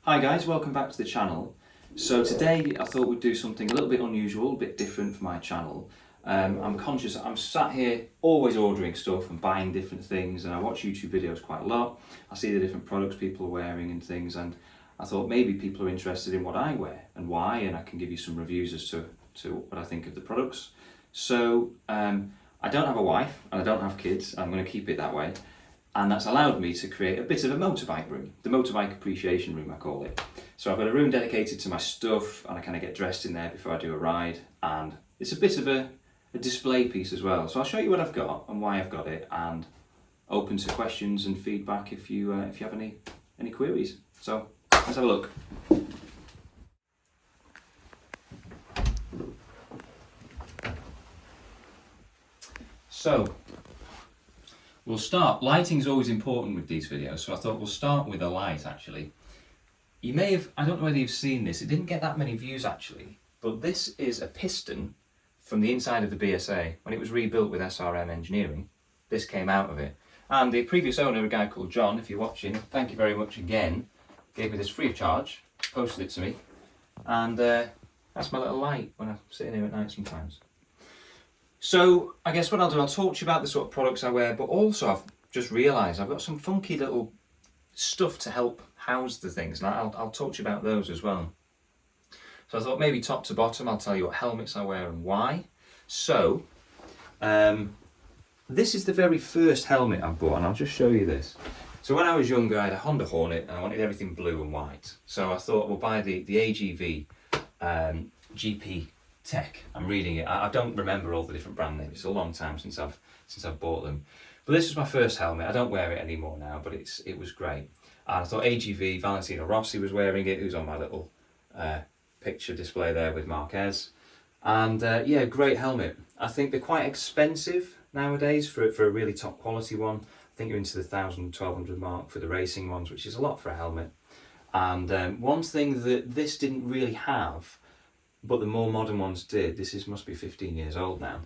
Hi guys, welcome back to the channel. So today I thought we'd do something a little bit unusual, a bit different for my channel. I'm conscious I'm sat here always ordering stuff and buying different things, and I watch YouTube videos quite a lot. I see the different products people are wearing and things, and I thought maybe people are interested in what I wear and why, and I can give you some reviews as to what I think of the products. So I don't have a wife and I don't have kids. I'm going to keep it that way. And that's allowed me to create a bit of a motorbike room, the motorbike appreciation room I call it. So I've got a room dedicated to my stuff, and I kind of get dressed in there before I do a ride, and it's a bit of a display piece as well. So I'll show you what I've got and why I've got it, and open to questions and feedback if you have any queries. So let's have a look. So we'll start. Lighting's always important with these videos, so I thought we'll start with a light actually. You may have, I don't know whether you've seen this, it didn't get that many views actually, but this is a piston from the inside of the BSA. When it was rebuilt with SRM engineering, this came out of it. And the previous owner, a guy called John, if you're watching, thank you very much again, gave me this free of charge, posted it to me, and that's my little light when I'm sitting here at night sometimes. So I guess what I'll do, I'll talk to you about the sort of products I wear, but also I've just realised I've got some funky little stuff to help house the things, and I'll talk to you about those as well. So I thought maybe top to bottom I'll tell you what helmets I wear and why. So this is the very first helmet I bought, and I'll just show you this. So when I was younger I had a Honda Hornet and I wanted everything blue and white. So I thought we'll buy the AGV GP Tech. I'm reading it. I don't remember all the different brand names. It's a long time since I've bought them. But this was my first helmet. I don't wear it anymore now, but it was great. And I thought AGV, Valentino Rossi was wearing it, who's on my little picture display there with Marquez. And yeah, great helmet. I think they're quite expensive nowadays for a really top quality one. I think you're into the 1,000, 1,200 mark for the racing ones, which is a lot for a helmet. And one thing that this didn't really have, but the more modern ones did, must be 15 years old now.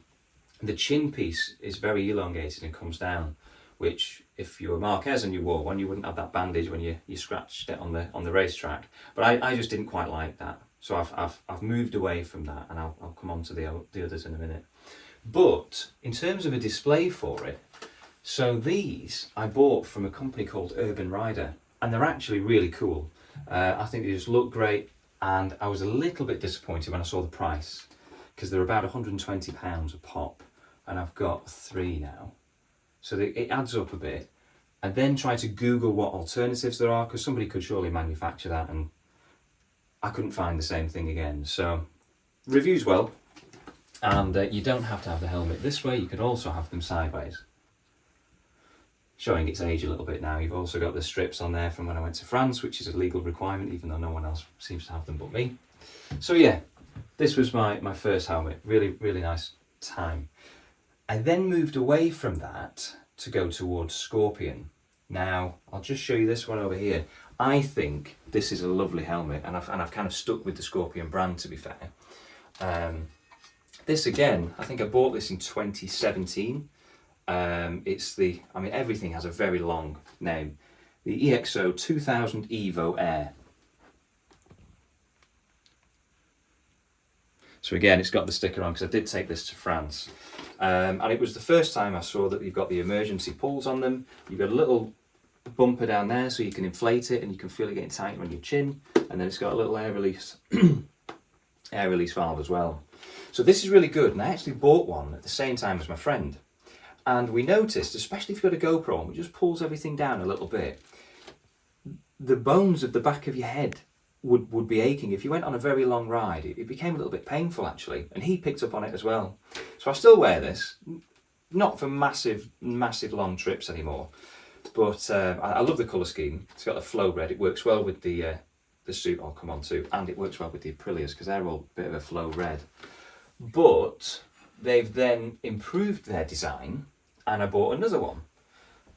The chin piece is very elongated and comes down, which if you were Marquez and you wore one, you wouldn't have that bandage when you scratched it on the racetrack. But I just didn't quite like that, so I've moved away from that, and I'll come on to the others in a minute. But in terms of a display for it, so these I bought from a company called Urban Rider, and they're actually really cool. I think they just look great. And I was a little bit disappointed when I saw the price, because they're about £120 a pop, and I've got 3 now. So it adds up a bit. I then tried to Google what alternatives there are, because somebody could surely manufacture that, and I couldn't find the same thing again. So reviews well, and you don't have to have the helmet this way, you can also have them sideways. Showing its age a little bit now. You've also got the strips on there from when I went to France, which is a legal requirement, even though no one else seems to have them but me. So yeah, this was my first helmet. Really, really nice time. I then moved away from that to go towards Scorpion. Now, I'll just show you this one over here. I think this is a lovely helmet, and I've kind of stuck with the Scorpion brand, to be fair. This again, I think I bought this in 2017. Everything has a very long name. The EXO 2000 Evo Air. So again, it's got the sticker on, because I did take this to France. And it was the first time I saw that you've got the emergency pulls on them. You've got a little bumper down there so you can inflate it and you can feel it getting tighter on your chin. And then it's got a little air release valve as well. So this is really good, and I actually bought one at the same time as my friend. And we noticed, especially if you've got a GoPro on, it just pulls everything down a little bit. The bones of the back of your head would be aching. If you went on a very long ride, it became a little bit painful actually. And he picked up on it as well. So I still wear this, not for massive long trips anymore. But I love the colour scheme. It's got the flow red. It works well with the suit I'll come on to. And it works well with the Aprilias, because they're all a bit of a flow red. But they've then improved their design, and I bought another one,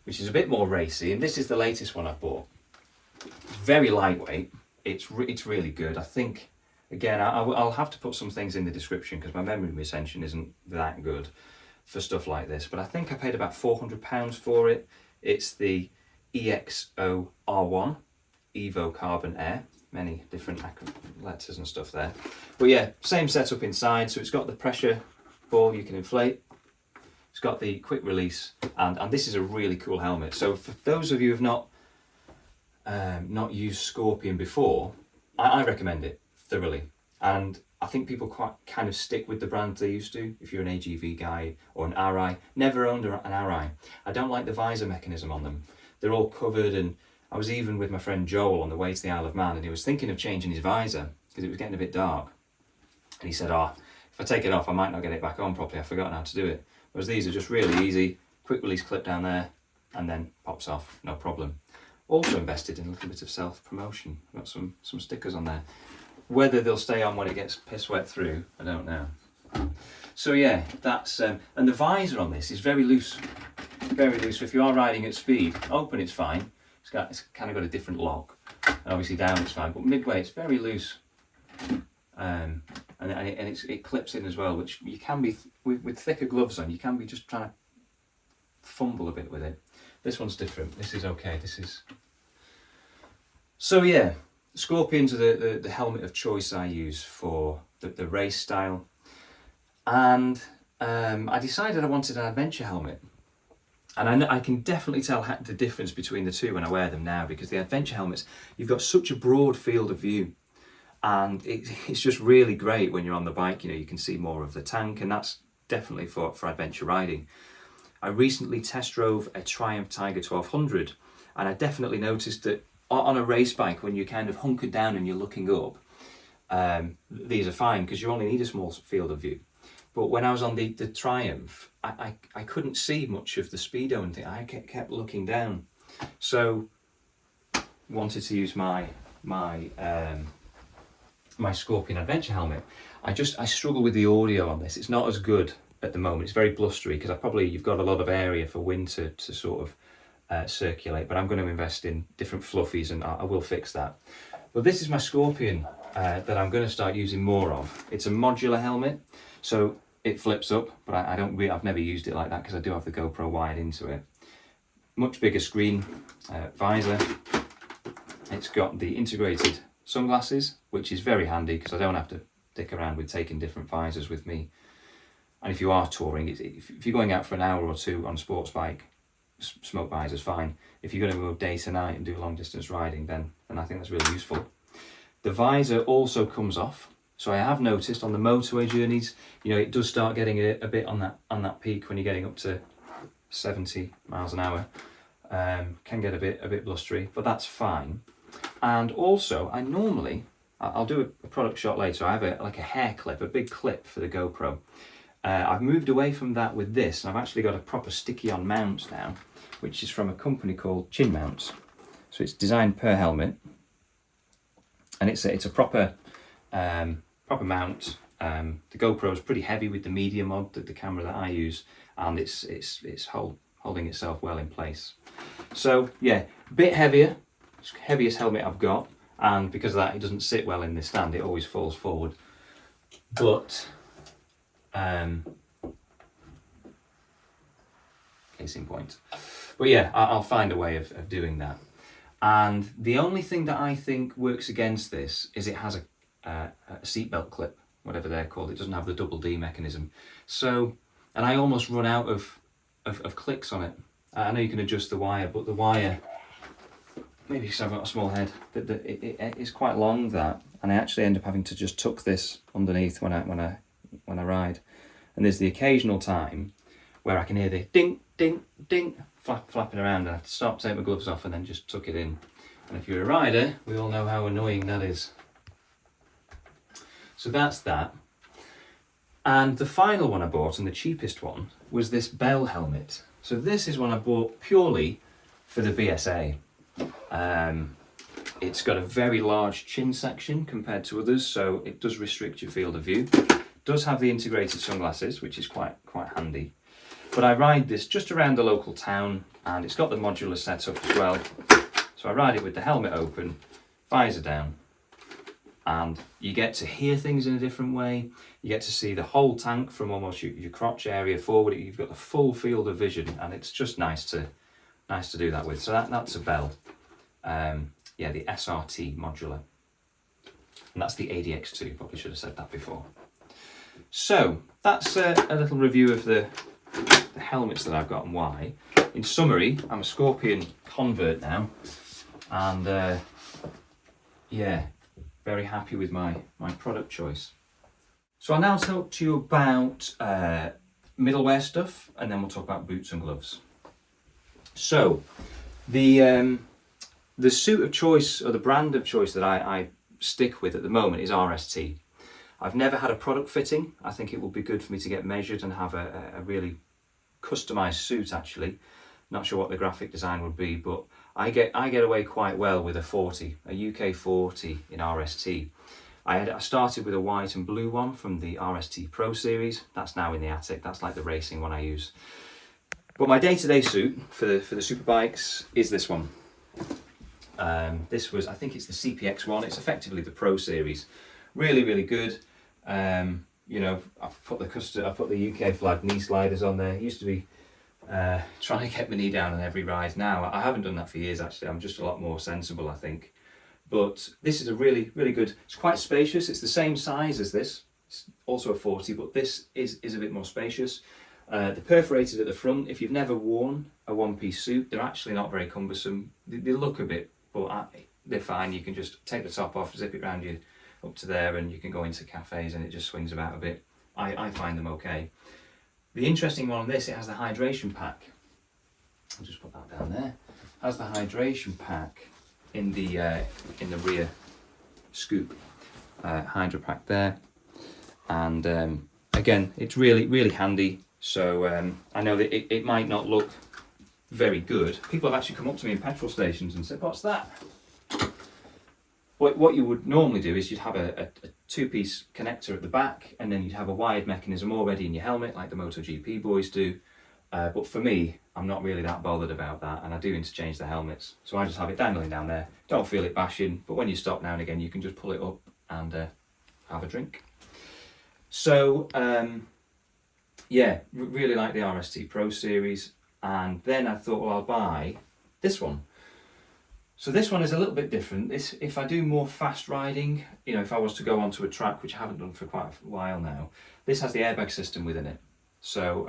which is a bit more racy, and this is the latest one I've bought. Very lightweight. It's really good. I think, again, I'll have to put some things in the description, because my memory retention isn't that good for stuff like this, but I think I paid about £400 for it. It's the EXO R1 Evo Carbon Air. Many different letters and stuff there. But yeah, same setup inside. So it's got the pressure ball you can inflate. It's got the quick release, and this is a really cool helmet. So for those of you who have not used Scorpion before, I recommend it thoroughly. And I think people quite kind of stick with the brand they used to. If you're an AGV guy or an RI, never owned an RI. I don't like the visor mechanism on them. They're all covered, and I was even with my friend Joel on the way to the Isle of Man, and he was thinking of changing his visor because it was getting a bit dark. And he said, oh, if I take it off, I might not get it back on properly. I've forgotten how to do it. Whereas these are just really easy, quick release clip down there, and then pops off, no problem. Also invested in a little bit of self-promotion. Got some stickers on there. Whether they'll stay on when it gets piss wet through, I don't know. So yeah, that's and the visor on this is very loose, very loose. So if you are riding at speed, open it's fine. It's kind of got a different lock, and obviously down it's fine. But midway it's very loose, and it clips in as well, which you can be with thicker gloves on. You can be just trying to fumble a bit with it. This one's different. This is okay. This is. So yeah. Scorpions are the helmet of choice I use for the race style, and I decided I wanted an adventure helmet, and I can definitely tell the difference between the two when I wear them now, because the adventure helmets, you've got such a broad field of view, and it's just really great when you're on the bike. You know, you can see more of the tank, and that's definitely for adventure riding. I recently test drove a Triumph Tiger 1200, and I definitely noticed that on a race bike, when you're kind of hunkered down and you're looking up, these are fine because you only need a small field of view. But when I was on the Triumph, I couldn't see much of the speedo and I kept looking down. So wanted to use my Scorpion Adventure helmet. I struggle with the audio on this. It's not as good at the moment. It's very blustery because you've got a lot of area for wind to sort of circulate, but I'm going to invest in different fluffies, and I will fix that. But this is my Scorpion that I'm going to start using more of. It's a modular helmet, so it flips up, but I've never used it like that because I do have the GoPro wired into it. Much bigger screen, visor. It's got the integrated sunglasses, which is very handy because I don't have to dick around with taking different visors with me. And if you are touring, if you're going out for an hour or two on a sports bike, smoke visor's fine. If you're going to go day to night and do long distance riding, then I think that's really useful. The visor also comes off, so I have noticed on the motorway journeys, you know, it does start getting a bit on that peak when you're getting up to 70 miles an hour. Can get a bit blustery, but that's fine. And also, I'll do a product shot later. I have a hair clip, a big clip for the GoPro. I've moved away from that with this, and I've actually got a proper sticky-on mount now, which is from a company called Chin Mounts. So it's designed per helmet, and it's a proper mount. The GoPro is pretty heavy with the media mod, the camera that I use, and it's holding itself well in place. So yeah, a bit heavier. It's the heaviest helmet I've got, and because of that, it doesn't sit well in this stand. It always falls forward. But case in point. But yeah, I'll find a way of doing that. And the only thing that I think works against this is it has a seatbelt clip, whatever they're called. It doesn't have the double D mechanism. So, and I almost run out of clicks on it. I know you can adjust the wire, but the wire, maybe because I've got a small head, it's quite long, that, and I actually end up having to just tuck this underneath when I ride. And there's the occasional time where I can hear the ding, ding, ding, flapping around, and I have to stop, take my gloves off, and then just tuck it in. And if you're a rider, we all know how annoying that is. So that's that. And the final one I bought, and the cheapest one, was this Bell helmet. So this is one I bought purely for the BSA. It's got a very large chin section compared to others, so it does restrict your field of view. Does have the integrated sunglasses, which is quite handy. But I ride this just around the local town, and it's got the modular setup as well. So I ride it with the helmet open, visor down, and you get to hear things in a different way. You get to see the whole tank from almost your crotch area forward. You've got the full field of vision, and it's just nice to do that with. So that's a Bell. yeah, the SRT modular. And that's the ADX2, probably should have said that before. So that's a little review of the helmets that I've got and why. In summary, I'm a Scorpion convert now, and yeah, very happy with my product choice. So I'll now talk to you about middleware stuff, and then we'll talk about boots and gloves. So the suit of choice, or the brand of choice that I stick with at the moment, is RST. I've never had a product fitting. I think it would be good for me to get measured and have a really customized suit actually. Not sure what the graphic design would be, but I get away quite well with a 40, a UK 40 in RST. I started with a white and blue one from the RST Pro series. That's now in the attic. That's like the racing one I use. But my day-to-day suit for the superbikes is this one. This was, I think it's the CPX one. It's effectively the Pro series. Really, really good. You know, I've put the UK flag knee sliders on there. It used to be trying to get my knee down on every ride. Now I haven't done that for years actually. I'm just a lot more sensible, I think. But this is a really, really good. It's quite spacious. It's the same size as this. It's also a 40, but this is a bit more spacious. They're perforated at the front. If you've never worn a one-piece suit, they're actually not very cumbersome. They look a bit, but they're fine. You can just take the top off, zip it around you up to there, and you can go into cafes and it just swings about a bit. I find them okay. The interesting one on this, it has the hydration pack. I'll just put that down there. It has the hydration pack in the rear scoop. Hydro pack there, and again, it's really, really handy. So I know that it might not look very good. People have actually come up to me in petrol stations and said, "What's that?" What you would normally do is you'd have a two-piece connector at the back, and then you'd have a wired mechanism already in your helmet, like the MotoGP boys do. But for me, I'm not really that bothered about that, and I do interchange the helmets. So I just have it dangling down there. Don't feel it bashing, but when you stop now and again, you can just pull it up and have a drink. So yeah, really like the RST Pro series. And then I thought, well, I'll buy this one. So this one is a little bit different. If I do more fast riding, you know, if I was to go onto a track, which I haven't done for quite a while now, this has the airbag system within it. So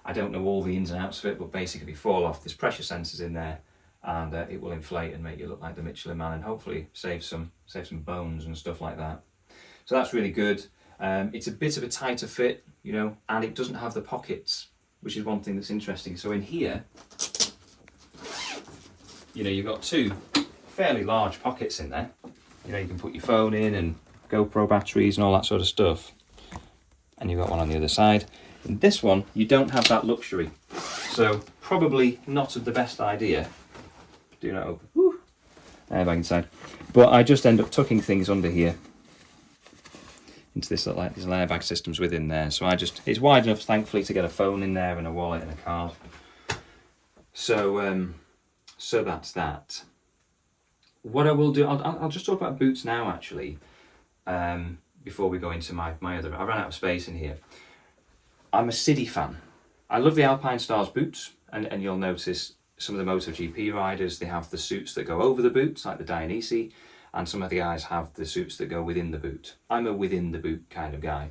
I don't know all the ins and outs of it, but basically if you fall off, there's pressure sensors in there, and it will inflate and make you look like the Michelin Man, and hopefully save some bones and stuff like that. So that's really good. It's a bit of a tighter fit, you know, and it doesn't have the pockets, which is one thing that's interesting. So in here, you know, you've got two fairly large pockets in there. You know, you can put your phone in and GoPro batteries and all that sort of stuff. And you've got one on the other side. In this one, you don't have that luxury. So probably not the best idea. Do not open. Woo. Airbag inside. But I just end up tucking things under here into this little, like these airbag systems within there. So it's wide enough, thankfully, to get a phone in there and a wallet and a card. So that's that. What I will do, I'll just talk about boots now actually, before we go into my other, I ran out of space in here. I'm a City fan. I love the Alpine Stars boots, and you'll notice some of the MotoGP riders, they have the suits that go over the boots, like the Dionysi, and some of the guys have the suits that go within the boot. I'm a within the boot kind of guy.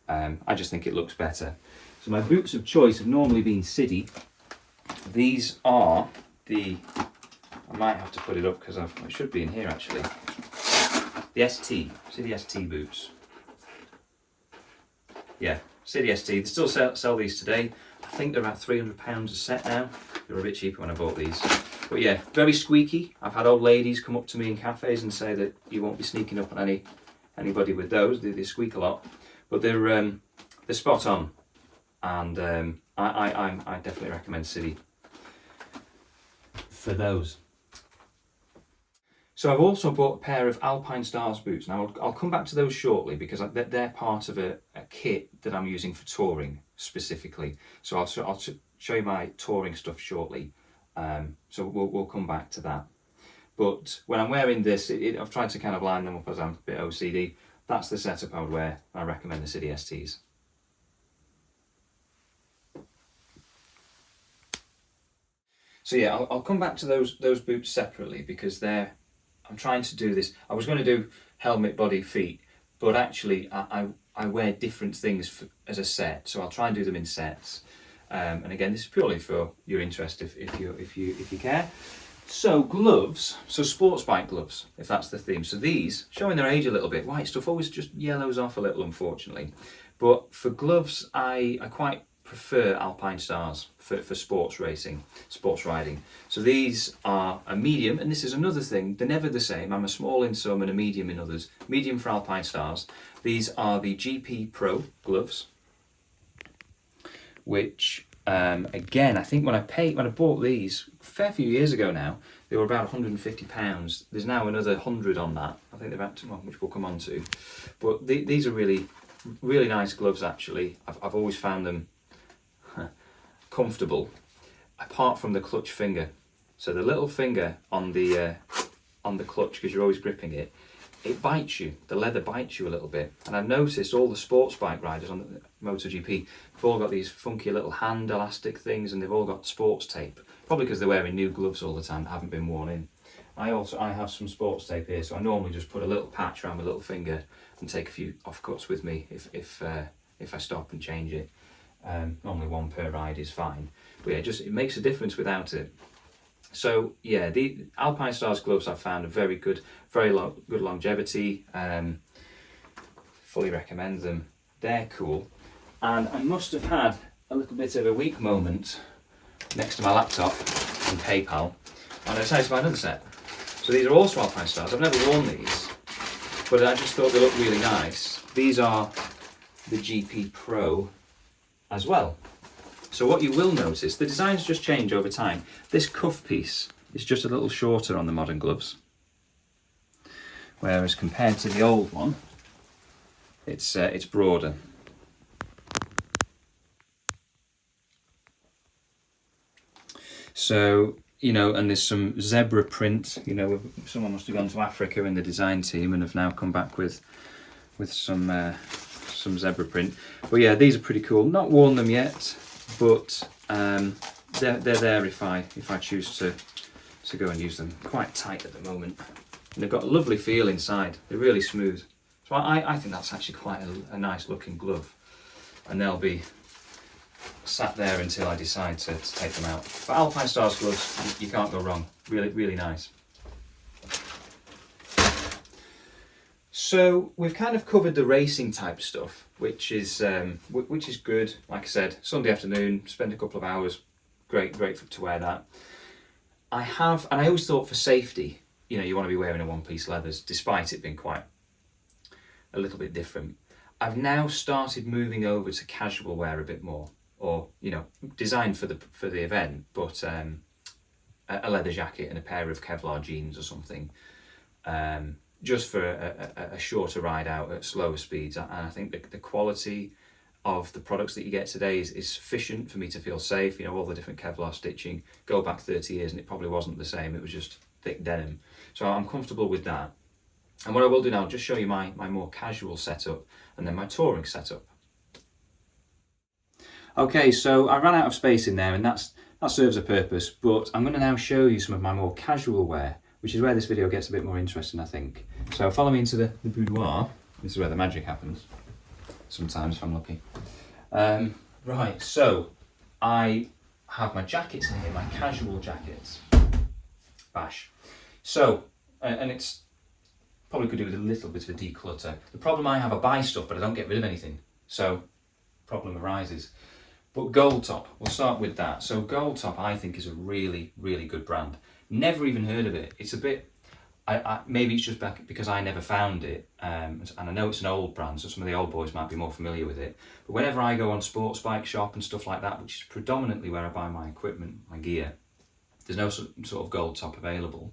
I just think it looks better. So my boots of choice have normally been City. These are I might have to put it up because it should be in here actually. The City ST boots. Yeah, City ST. They still sell these today. I think they're about £300 a set now. They were a bit cheaper when I bought these. But yeah, very squeaky. I've had old ladies come up to me in cafes and say that you won't be sneaking up on anybody with those. They squeak a lot, but they're spot on, and I definitely recommend City for those. So I've also bought a pair of Alpine Stars boots. Now I'll come back to those shortly because they're part of a kit that I'm using for touring specifically. So I'll show you my touring stuff shortly. So we'll come back to that. But when I'm wearing this, I've tried to kind of line them up as I'm a bit OCD. That's the setup I would wear. I recommend the City STs. So yeah, I'll come back to those boots separately because they're I'm trying to do this. I was going to do helmet, body, feet, but actually I wear different things as a set, so I'll try and do them in sets. And again, this is purely for your interest if you care. So gloves, so sports bike gloves, if that's the theme. So these, showing their age a little bit, white stuff always just yellows off a little, unfortunately. But for gloves, I quite prefer Alpine Stars for sports racing, sports riding. So these are a medium, and this is another thing, they're never the same. I'm a small in some and a medium in others. Medium for Alpine Stars. These are the GP Pro gloves, which again, I think when I bought these a fair few years ago now, they were about £150. There's now another 100 on that. I think they're about to, which we'll come on to. But these are really, really nice gloves actually. I've always found them comfortable, apart from the clutch finger. So the little finger on the clutch, because you're always gripping it, it bites you. The leather bites you a little bit. And I've noticed all the sports bike riders on the MotoGP have all got these funky little hand elastic things, and they've all got sports tape. Probably because they're wearing new gloves all the time that haven't been worn in. I have some sports tape here, so I normally just put a little patch around my little finger and take a few offcuts with me if I stop and change it. Normally one per ride is fine, but yeah, it makes a difference without it. So yeah, the Alpine Stars gloves I've found are very good, good longevity. Fully recommend them. They're cool. And I must have had a little bit of a weak moment next to my laptop in PayPal, and I decided to buy another set. So these are also Alpine Stars. I've never worn these, but I just thought they looked really nice. These are the GP Pro as well. So what you will notice, the designs just change over time. This cuff piece is just a little shorter on the modern gloves, whereas compared to the old one, it's broader. So, and there's some zebra print. Someone must have gone to Africa in the design team and have now come back with some zebra print. But yeah, these are pretty cool. Not worn them yet, but they're there if I choose to go and use them. Quite tight at the moment, and they've got a lovely feel inside. They're really smooth. So I think that's actually quite a nice looking glove, and they'll be sat there until I decide to take them out. But Alpine Stars gloves, you can't go wrong. Really, really nice. So we've kind of covered the racing type stuff, which is good. Like I said, Sunday afternoon, spend a couple of hours, great to wear that. I always thought for safety, you want to be wearing a one-piece leathers, despite it being quite a little bit different. I've now started moving over to casual wear a bit more, or designed for the event, but a leather jacket and a pair of Kevlar jeans or something. Just for a shorter ride out at slower speeds. And I think the quality of the products that you get today is sufficient for me to feel safe. All the different Kevlar stitching, go back 30 years and it probably wasn't the same, it was just thick denim. So I'm comfortable with that. And what I will do now, just show you my more casual setup and then my touring setup. Okay, so I ran out of space in there, and that serves a purpose, but I'm going to now show you some of my more casual wear, which is where this video gets a bit more interesting, I think. So follow me into the boudoir. This is where the magic happens, sometimes if I'm lucky. Right, so I have my jackets in here, my casual jackets. Bash. So, and it's probably could do with a little bit of a declutter. The problem I have, I buy stuff, but I don't get rid of anything. So, problem arises. But Gold Top, we'll start with that. So Gold Top, I think, is a really, really good brand. Never even heard of it. It's a bit, maybe it's just back because I never found it, and I know it's an old brand, so some of the old boys might be more familiar with it. But whenever I go on sports bike shop and stuff like that, which is predominantly where I buy my equipment, my gear, there's no sort of Gold Top available.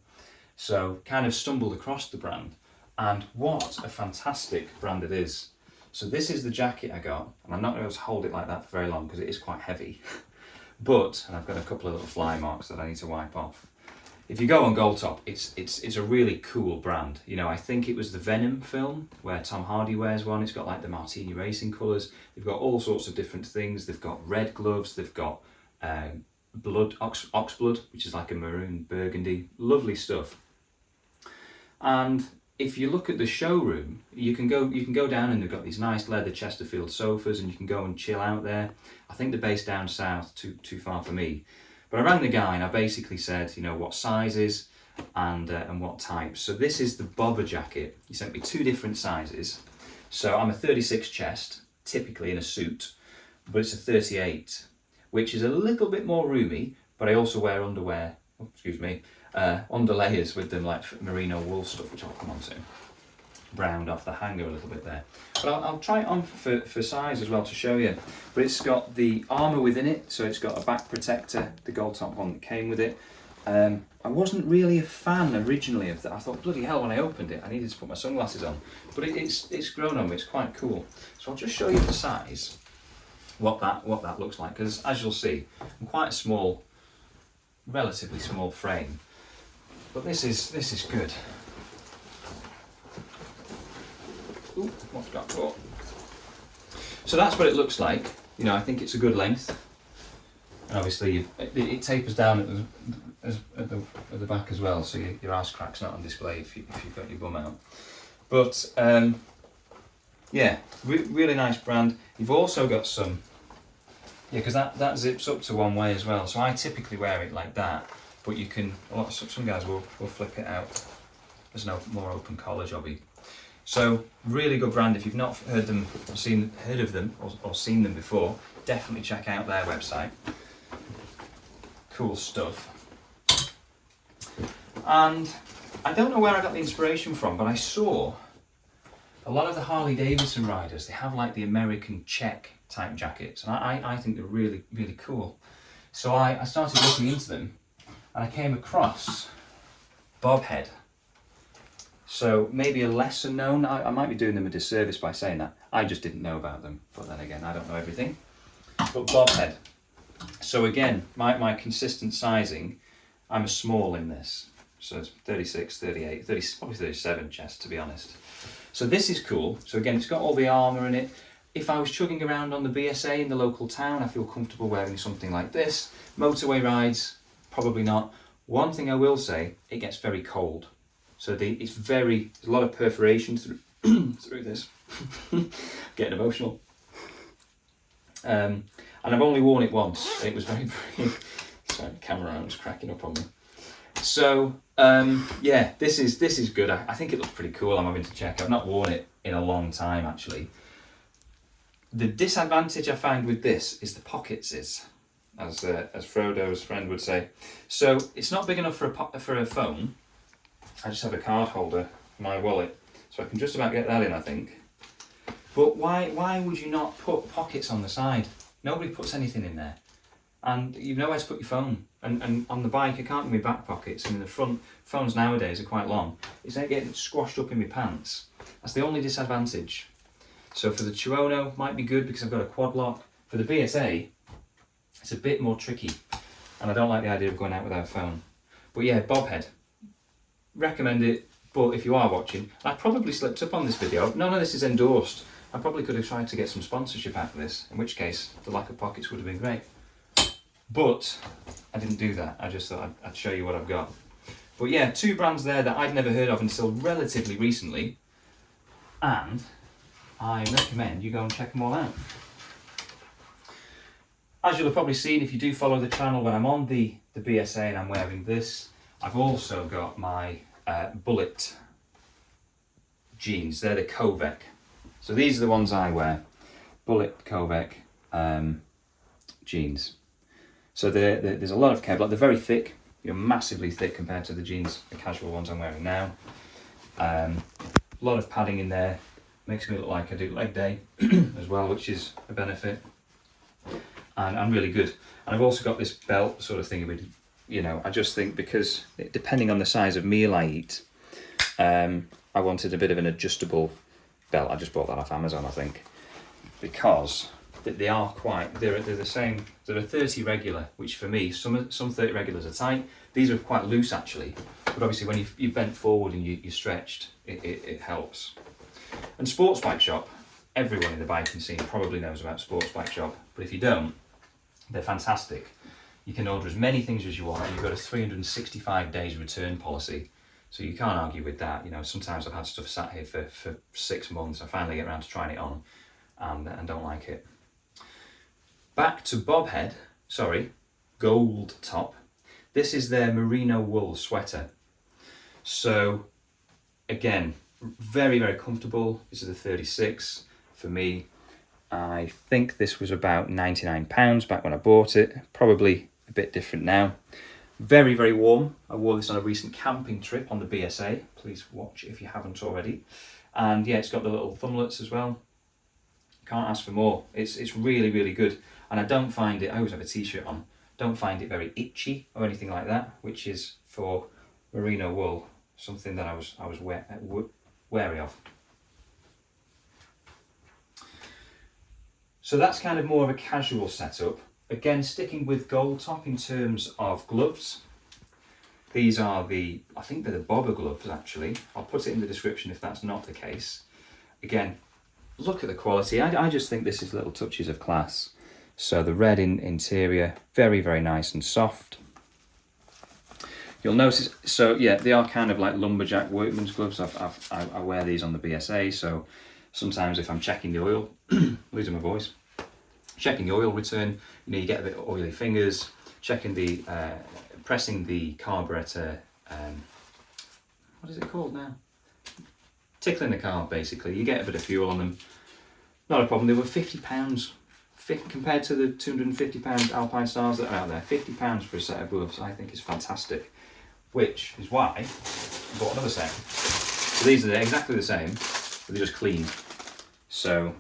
So kind of stumbled across the brand, and what a fantastic brand it is. So this is the jacket I got, and I'm not going to be able to hold it like that for very long because it is quite heavy. But, and I've got a couple of little fly marks that I need to wipe off. If you go on Gold Top, it's a really cool brand. I think it was the Venom film where Tom Hardy wears one. It's got like the Martini Racing colours. They've got all sorts of different things. They've got red gloves. They've got ox blood, which is like a maroon burgundy. Lovely stuff. And if you look at the showroom, you can go down and they've got these nice leather Chesterfield sofas, and you can go and chill out there. I think they're based down south, too far for me. But I rang the guy and I basically said, you know, what sizes and what types. So this is the bobber jacket. He sent me 2 different sizes. So I'm a 36 chest, typically in a suit, but it's a 38, which is a little bit more roomy, but I also wear underwear, underlayers with them, like merino wool stuff, which I'll come on to. Browned off the hanger a little bit there. But I'll try it on for size as well to show you. But it's got the armour within it, so it's got a back protector, the gold top one that came with it. I wasn't really a fan originally of that. I thought, bloody hell, when I opened it, I needed to put my sunglasses on. But it's grown on me, it's quite cool. So I'll just show you the size, what that looks like, because as you'll see, I'm quite a small, relatively small frame. But this is good. Ooh, what's got caught? So that's what it looks like. You know, I think it's a good length. And obviously it tapers down at the back as well, so your arse crack's not on display if you've got your bum out. But yeah, really nice brand. You've also got some, because that zips up to one way as well. So I typically wear it like that, but you can, some guys will flip it out. There's no more open collar jobby. So really good brand. If you've not heard of them or seen them before, definitely check out their website. Cool stuff. And I don't know where I got the inspiration from, but I saw a lot of the Harley Davidson riders, they have like the American check type jackets, and I think they're really, really cool. So I started looking into them, and I came across Bobhead. So maybe a lesser known, I might be doing them a disservice by saying that. I just didn't know about them, but then again, I don't know everything. But Bobhead. So again, my consistent sizing, I'm a small in this. So it's 36, 38, probably 37 chest, to be honest. So this is cool. So again, it's got all the armour in it. If I was chugging around on the BSA in the local town, I feel comfortable wearing something like this. Motorway rides, probably not. One thing I will say, it gets very cold. So there's a lot of perforation through this. Getting emotional. And I've only worn it once. It was very brave. Sorry, the camera was cracking up on me. So yeah, this is good. I think it looks pretty cool. I'm having to check. I've not worn it in a long time actually. The disadvantage I find with this is the pockets as Frodo's friend would say. So it's not big enough for a phone. I just have a card holder for my wallet, so I can just about get that in, I think. But why would you not put pockets on the side? Nobody puts anything in there. And you've nowhere to put your phone. And on the bike, I can't do my back pockets. And in the front, phones nowadays are quite long. It's not getting squashed up in my pants. That's the only disadvantage. So for the Chirono, might be good because I've got a quad lock. For the BSA, it's a bit more tricky. And I don't like the idea of going out without a phone. But yeah, Bobhead. Recommend it. But if you are watching, I probably slipped up on this video. None of this is endorsed. I probably could have tried to get some sponsorship out of this, in which case the lack of pockets would have been great. But I didn't do that. I just thought I'd show you what I've got. But yeah, 2 brands there that I'd never heard of until relatively recently. And I recommend you go and check them all out. As you'll have probably seen, if you do follow the channel, when I'm on the BSA and I'm wearing this, I've also got my Bullet jeans. They're the Covec. So these are the ones I wear. Bullet Covec jeans. So there's a lot of Kevlar. They're very thick. You're massively thick compared to the jeans, the casual ones I'm wearing now. A lot of padding in there. Makes me look like I do leg day as well, which is a benefit. And I'm really good. And I've also got this belt sort of thing with, you know, I just think because depending on the size of meal I eat, I wanted a bit of an adjustable belt. I just bought that off Amazon, I think, because they are quite, they're the same. They're a 30 regular, which for me, some 30 regulars are tight. These are quite loose actually, but obviously when you bent forward and you're stretched, it helps. And Sports Bike Shop, everyone in the biking scene probably knows about Sports Bike Shop, but if you don't, they're fantastic. You can order as many things as you want, and you've got a 365 days return policy. So you can't argue with that. You know, sometimes I've had stuff sat here for 6 months. I finally get around to trying it on and don't like it. Back to Gold Top. This is their merino wool sweater. So again, very, very comfortable. This is a 36 for me. I think this was about £99 back when I bought it. Probably a bit different now. Very, very warm. I wore this on a recent camping trip on the BSA. Please watch if you haven't already. And yeah, it's got the little thumblets as well. Can't ask for more. It's really, really good. And I don't find it, I always have a t-shirt on, don't find it very itchy or anything like that, which is for merino wool, something that I was wary of. So that's kind of more of a casual setup. Again, sticking with Gold Top in terms of gloves. These are I think they're the bobber gloves actually. I'll put it in the description if that's not the case. Again, look at the quality. I just think this is little touches of class. So the red interior, very, very nice and soft. You'll notice, so yeah, they are kind of like lumberjack workman's gloves. I wear these on the BSA, so sometimes if I'm checking the oil, losing my voice, checking the oil return, you know, you get a bit of oily fingers, checking the, pressing the carburetor, what is it called now? Tickling the carb basically, you get a bit of fuel on them. Not a problem. They were £50 compared to the £250 Alpine Stars that are out there. £50 for a set of gloves I think is fantastic, which is why I bought another set. So these are exactly the same, but they're just clean. So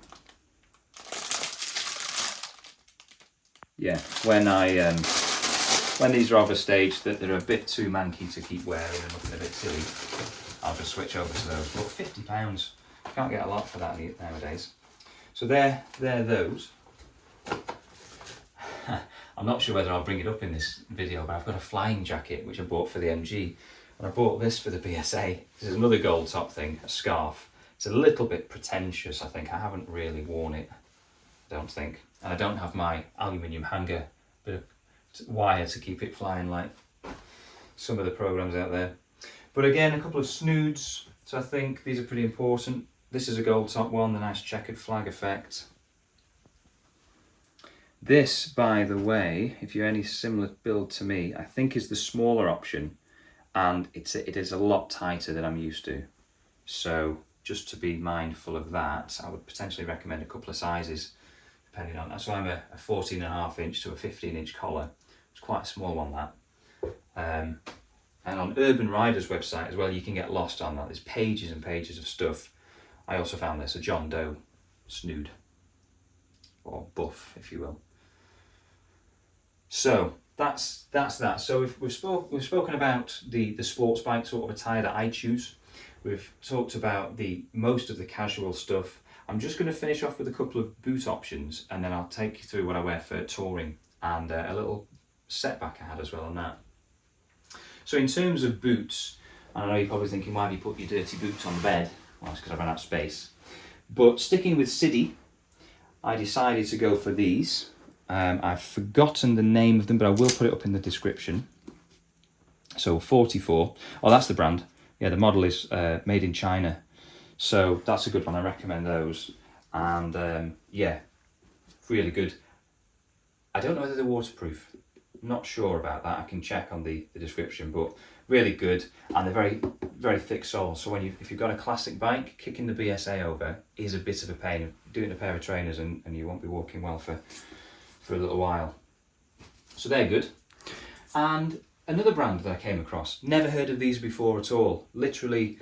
yeah, when these are of a stage that they're a bit too manky to keep wearing and looking a bit silly, I'll just switch over to those. But £50, can't get a lot for that nowadays. So they're those. I'm not sure whether I'll bring it up in this video, but I've got a flying jacket which I bought for the MG, and I bought this for the BSA. This is another Gold Top thing, a scarf. It's a little bit pretentious, I think. I haven't really worn it, I don't think. And I don't have my aluminium hanger, bit of wire to keep it flying like some of the programs out there. But again, a couple of snoods, so I think these are pretty important. This is a Gold Top one, the nice checkered flag effect. This, by the way, if you're any similar build to me, I think is the smaller option, and it is a lot tighter than I'm used to. So just to be mindful of that, I would potentially recommend a couple of sizes, depending on that. So I'm a 14.5 inch to a 15 inch collar. It's quite a small one, that. And on Urban Rider's website as well, you can get lost on that. There's pages and pages of stuff. I also found this, a John Doe snood, or buff, if you will. So that's that. So we've spoken about the sports bike sort of attire that I choose. We've talked about most of the casual stuff. I'm just going to finish off with a couple of boot options, and then I'll take you through what I wear for touring and a little setback I had as well on that. So in terms of boots, I know you're probably thinking, why have you put your dirty boots on the bed? Well, it's because I ran out of space. But sticking with City, I decided to go for these. I've forgotten the name of them, but I will put it up in the description. So 44. Oh, that's the brand. Yeah, the model is made in China. So that's a good one. I recommend those. And yeah, really good. I don't know whether they're waterproof. Not sure about that. I can check on the description, but really good. And they're very, very thick soles. So if you've got a classic bike, kicking the BSA over is a bit of a pain. Doing a pair of trainers and you won't be walking well for a little while. So they're good. And another brand that I came across, never heard of these before at all. Literally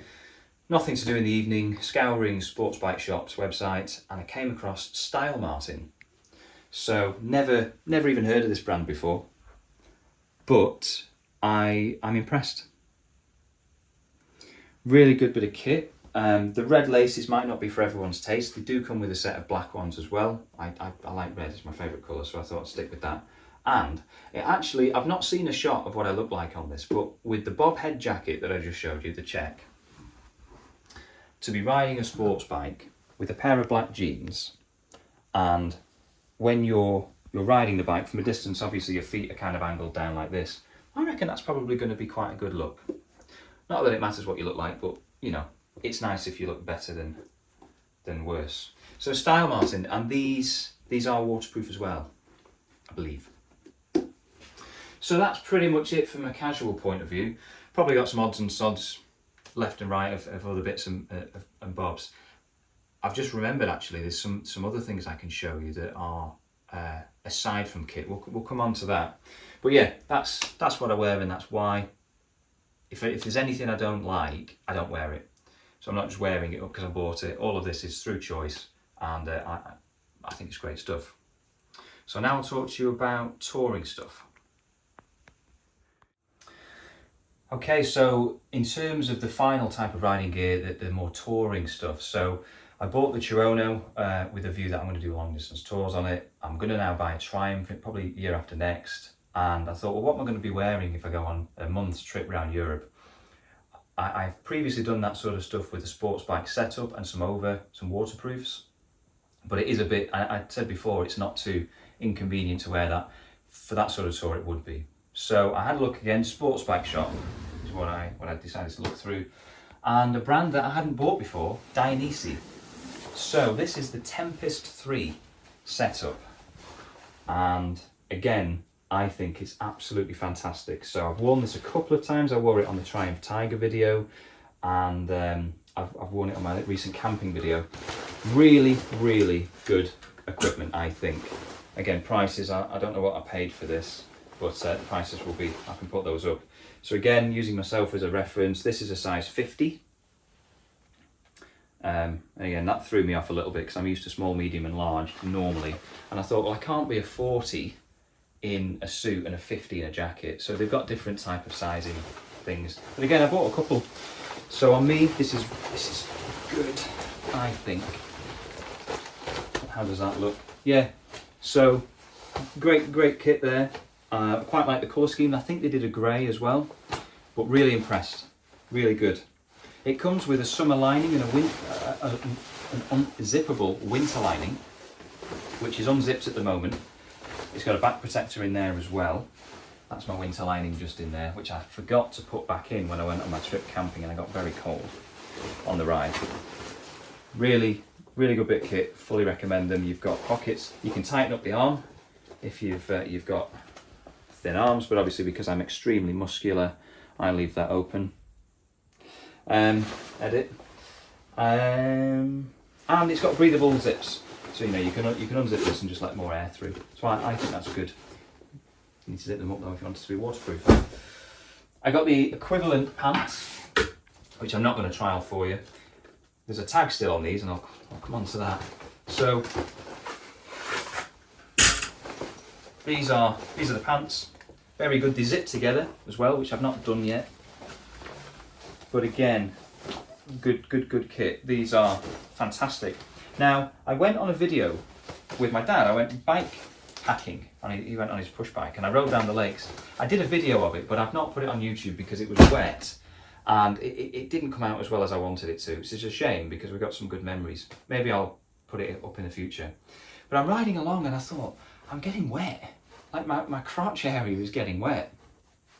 nothing to do in the evening, scouring sports bike shops, websites, and I came across Style Martin. So never even heard of this brand before, but I'm impressed. Really good bit of kit. The red laces might not be for everyone's taste. They do come with a set of black ones as well. I like red, it's my favourite colour, so I thought I'd stick with that. And it actually, I've not seen a shot of what I look like on this, but with the bob head jacket that I just showed you, the check, to be riding a sports bike with a pair of black jeans, and when you're riding the bike from a distance, obviously your feet are kind of angled down like this, I reckon that's probably going to be quite a good look. Not that it matters what you look like, but you know, it's nice if you look better than worse. So Style Martin, and these are waterproof as well, I believe. So that's pretty much it from a casual point of view. Probably got some odds and sods left and right of other bits and bobs. I've just remembered actually there's some other things I can show you that are aside from kit. We'll come on to that. But yeah, that's what I wear, and that's why if there's anything I don't like, I don't wear it. So I'm not just wearing it up because I bought it. All of this is through choice, and I think it's great stuff. So now I'll talk to you about touring stuff. Okay, so in terms of the final type of riding gear, the more touring stuff. So I bought the Chirono with a view that I'm going to do long distance tours on it. I'm going to now buy a Triumph, probably year after next. And I thought, well, what am I going to be wearing if I go on a month's trip around Europe? I've previously done that sort of stuff with a sports bike setup and some waterproofs. But it is a bit, I said before, it's not too inconvenient to wear that. For that sort of tour it would be. So I had a look again, sports bike shop is what I decided to look through. And a brand that I hadn't bought before, Dainese. So this is the Tempest 3 setup. And again, I think it's absolutely fantastic. So I've worn this a couple of times. I wore it on the Triumph Tiger video, and I've worn it on my recent camping video. Really, really good equipment, I think. Again, prices, I don't know what I paid for this, but the prices will be, I can put those up. So again, using myself as a reference, this is a size 50. And again, that threw me off a little bit because I'm used to small, medium and large normally. And I thought, well, I can't be a 40 in a suit and a 50 in a jacket. So they've got different type of sizing things. But again, I bought a couple. So on me, this is good, I think. How does that look? Yeah, so great kit there. Quite like the colour scheme. I think they did a grey as well, but really impressed. Really good. It comes with a summer lining and an unzippable winter lining, which is unzipped at the moment. It's got a back protector in there as well. That's my winter lining just in there, which I forgot to put back in when I went on my trip camping and I got very cold on the ride. Really good bit of kit, fully recommend them. You've got pockets, you can tighten up the arm if you've got thin arms, but obviously because I'm extremely muscular, I leave that open. Edit. And it's got breathable zips, so you know you can unzip this and just let more air through. So I think that's good. You need to zip them up though if you want it to be waterproof. I got the equivalent pants, which I'm not going to trial for you. There's a tag still on these, and I'll come on to that. So these are the pants. Very good. They zip together as well, which I've not done yet. But again, good kit. These are fantastic. Now, I went on a video with my dad. I went bike packing, and he went on his push bike, and I rode down the lakes. I did a video of it, but I've not put it on YouTube because it was wet, and it didn't come out as well as I wanted it to. It's just a shame because we got some good memories. Maybe I'll put it up in the future. But I'm riding along, and I thought, I'm getting wet. Like my crotch area is getting wet.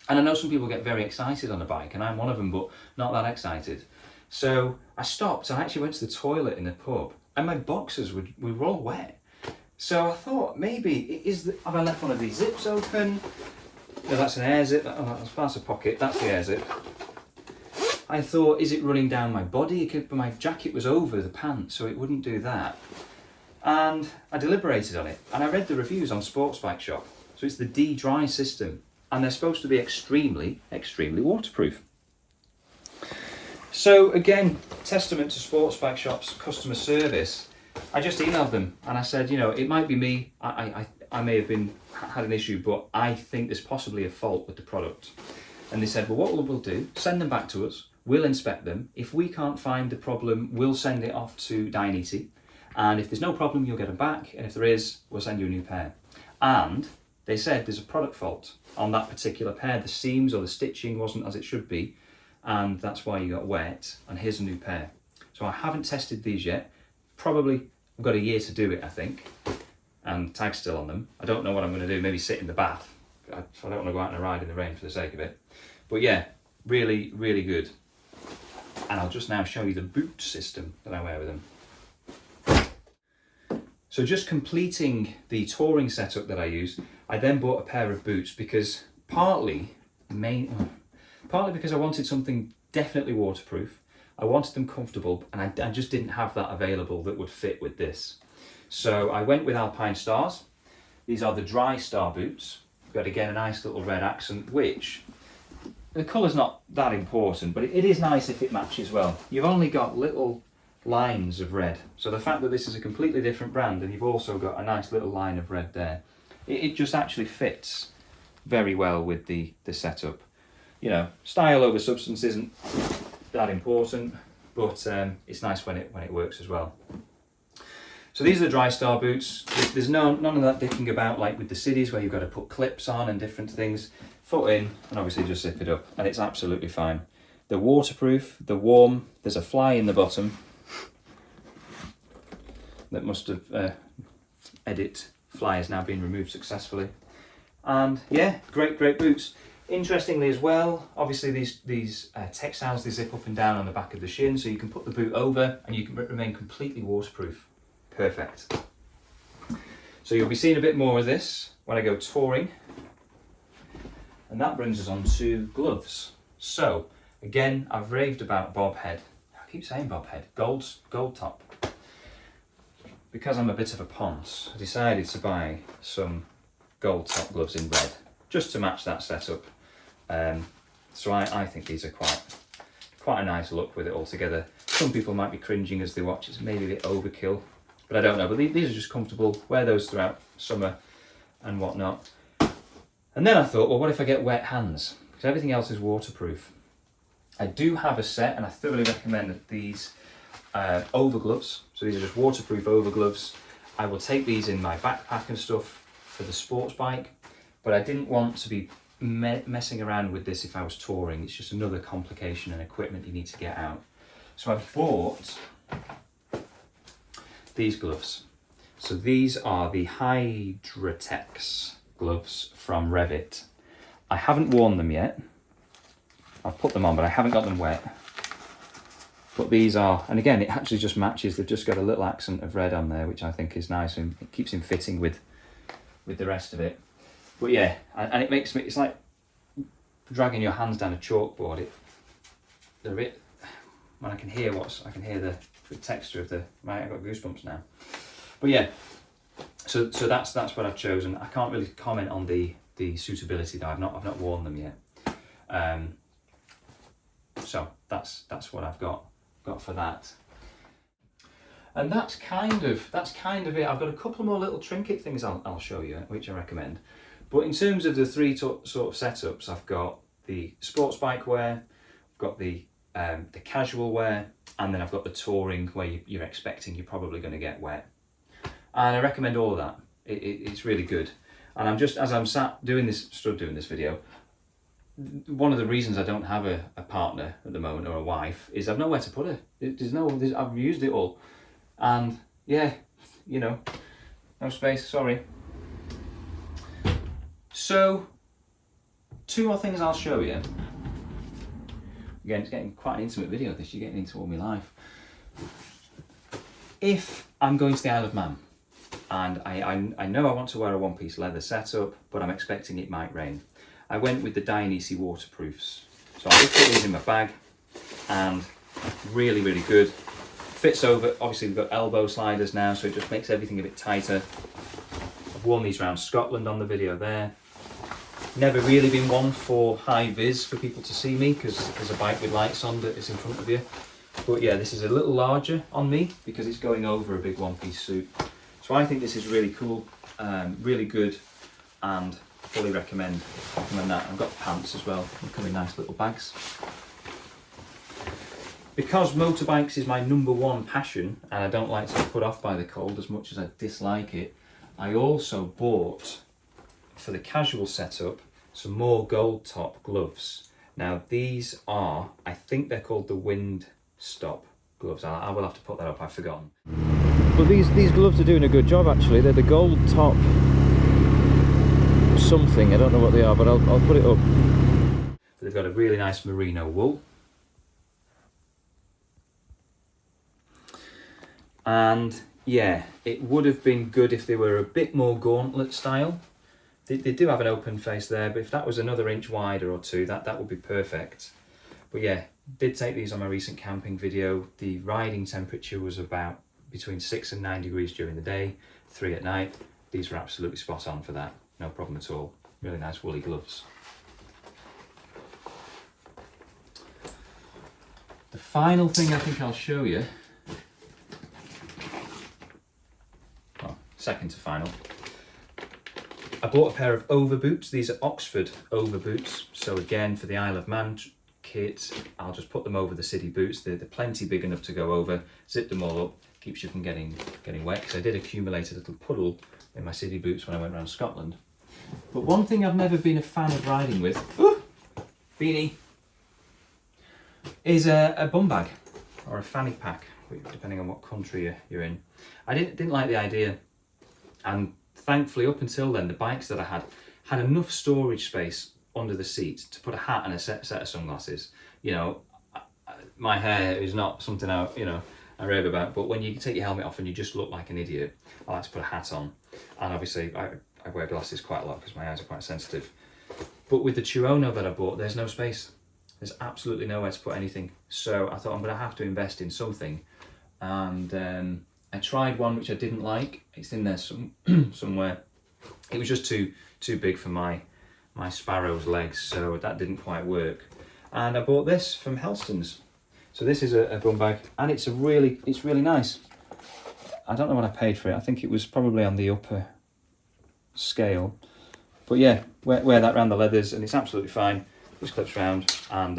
And I know some people get very excited on a bike, and I'm one of them, but not that excited. So I stopped, and I actually went to the toilet in the pub, and my boxers were all wet. So I thought, maybe, have I left one of these zips open? No, that's an air zip, that's a pocket, that's the air zip. I thought, is it running down my body? But my jacket was over the pants, so it wouldn't do that. And I deliberated on it, and I read the reviews on Sports Bike Shop. So it's the D-Dry system. And they're supposed to be extremely waterproof. So again, testament to Sports Bike Shop's customer service. I just emailed them and I said, you know, it might be me. I may have had an issue, but I think there's possibly a fault with the product. And they said, well, what we'll do, send them back to us. We'll inspect them. If we can't find the problem, we'll send it off to Dainese. And if there's no problem, you'll get them back. And if there is, we'll send you a new pair. And they said there's a product fault on that particular pair. The seams or the stitching wasn't as it should be, and that's why you got wet, and here's a new pair. So I haven't tested these yet. Probably I've got a year to do it, I think, and tag's still on them. I don't know what I'm going to do, maybe sit in the bath. I don't want to go out on a ride in the rain for the sake of it. But yeah, Really, really good. And I'll just now show you the boot system that I wear with them. So just completing the touring setup that I use, I then bought a pair of boots because partly because I wanted something definitely waterproof. I wanted them comfortable, and I just didn't have that available that would fit with this. So I went with Alpine Stars. These are the Dry Star boots. Got again a nice little red accent, which the colour's not that important, but it is nice if it matches well. You've only got little lines of red, so the fact that this is a completely different brand and you've also got a nice little line of red there, it just actually fits very well with the setup. You know, style over substance isn't that important, but it's nice when it works as well. So these are the Dry Star boots. There's none of that dicking about like with the Cities where you've got to put clips on and different things. Foot in and obviously just zip it up, and it's absolutely fine. They're waterproof, they're warm, there's a fly in the bottom that must have edit fly has now been removed successfully. And yeah, great boots. Interestingly as well, obviously these textiles, they zip up and down on the back of the shin, so you can put the boot over and you can remain completely waterproof. Perfect. So you'll be seeing a bit more of this when I go touring. And that brings us on to gloves. So again, I've raved about bob head. I keep saying bob head, gold top. Because I'm a bit of a ponce, I decided to buy some gold top gloves in red, just to match that setup. So I think these are quite a nice look with it all together. Some people might be cringing as they watch, it's maybe a bit overkill, but I don't know. But these are just comfortable, wear those throughout summer and whatnot. And then I thought, well, what if I get wet hands? Because everything else is waterproof. I do have a set, and I thoroughly recommend these over gloves. So these are just waterproof over gloves. I will take these in my backpack and stuff for the sports bike, but I didn't want to be messing around with this if I was touring. It's just another complication and equipment you need to get out. So I've bought these gloves. So these are the Hydratex gloves from Revit. I haven't worn them yet. I've put them on, but I haven't got them wet. But these are, and again, it actually just matches. They've just got a little accent of red on there, which I think is nice, and it keeps him fitting with the rest of it. But yeah, and it makes me, it's like dragging your hands down a chalkboard. They're a bit, when I can hear the texture of I've got goosebumps now. But yeah, so that's what I've chosen. I can't really comment on the suitability though. I've not worn them yet. So that's what I've got for that. And that's kind of it. I've got a couple more little trinket things I'll show you, which I recommend. But in terms of the three sort of setups, I've got the sports bike wear, I've got the casual wear, and then I've got the touring where you're expecting you're probably going to get wet. And I recommend all of that. It's really good. And I'm just, as I'm stood doing this video, one of the reasons I don't have a partner at the moment or a wife is I've nowhere to put her. I've used it all. And yeah, you know, no space, sorry. So, two more things I'll show you. Again, it's getting quite an intimate video this, you're getting into all my life. If I'm going to the Isle of Man, and I know I want to wear a one-piece leather setup, but I'm expecting it might rain, I went with the Dionysi waterproofs. So I just put these in my bag, and really, really good. Fits over, obviously we've got elbow sliders now, so it just makes everything a bit tighter. I've worn these around Scotland on the video there. Never really been one for high vis for people to see me, because there's a bike with lights on that is in front of you. But yeah, this is a little larger on me because it's going over a big one-piece suit. So I think this is really cool, really good, and fully recommend that. I've got pants as well, they come in nice little bags. Because motorbikes is my #1 passion, and I don't like to be put off by the cold as much as I dislike it, I also bought, for the casual setup, some more gold top gloves. Now these are, I think they're called the Wind Stop gloves. I will have to put that up, I've forgotten. But these gloves are doing a good job actually. They're the gold top something, I don't know what they are, but I'll put it up. but they've got a really nice merino wool. And yeah, it would have been good if they were a bit more gauntlet style. They do have an open face there, but if that was another inch wider or two, that would be perfect. But yeah, did take these on my recent camping video. The riding temperature was about between 6 and 9 degrees during the day, 3 at night. These were absolutely spot on for that, no problem at all. Really nice woolly gloves. The final thing I think I'll show you, well, second to final, I bought a pair of overboots. These are Oxford overboots. So again, for the Isle of Man kit, I'll just put them over the city boots. They're plenty big enough to go over. Zip them all up, keeps you from getting wet, because I did accumulate a little puddle in my city boots when I went around Scotland. But one thing I've never been a fan of riding with, beanie, is a bum bag or a fanny pack, depending on what country you're in. I didn't like the idea, and thankfully up until then the bikes that I had enough storage space under the seat to put a hat and a set of sunglasses. You know, my hair is not something I rave about, but when you take your helmet off and you just look like an idiot, I like to put a hat on. And obviously I wear glasses quite a lot because my eyes are quite sensitive. But with the Tuono that I bought, there's no space. There's absolutely nowhere to put anything. So I thought I'm going to have to invest in something. And I tried one which I didn't like. It's in there somewhere. It was just too big for my sparrow's legs, so that didn't quite work. And I bought this from Helston's. So this is a bum bag, and it's really nice. I don't know what I paid for it. I think it was probably on the upper scale. But yeah, wear that around the leathers, and it's absolutely fine. Just clips round, and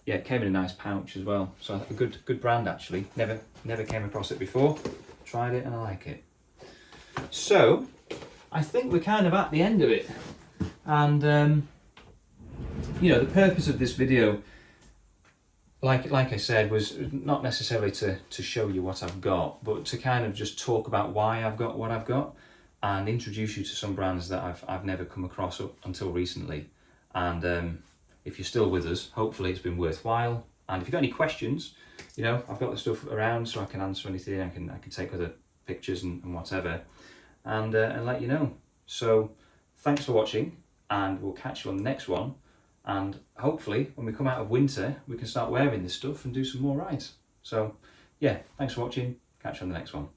yeah, it came in a nice pouch as well. So a good brand actually. Never came across it before. Tried it and I like it. So I think we're kind of at the end of it. And you know, the purpose of this video, like I said, was not necessarily to show you what I've got, but to kind of just talk about why I've got what I've got, and introduce you to some brands that I've never come across up until recently. And if you're still with us, hopefully it's been worthwhile. And if you've got any questions, you know, I've got the stuff around so I can answer anything. I can take other pictures and whatever, and let you know. So thanks for watching, and we'll catch you on the next one. And hopefully when we come out of winter, we can start wearing this stuff and do some more rides. So yeah, thanks for watching. Catch you on the next one.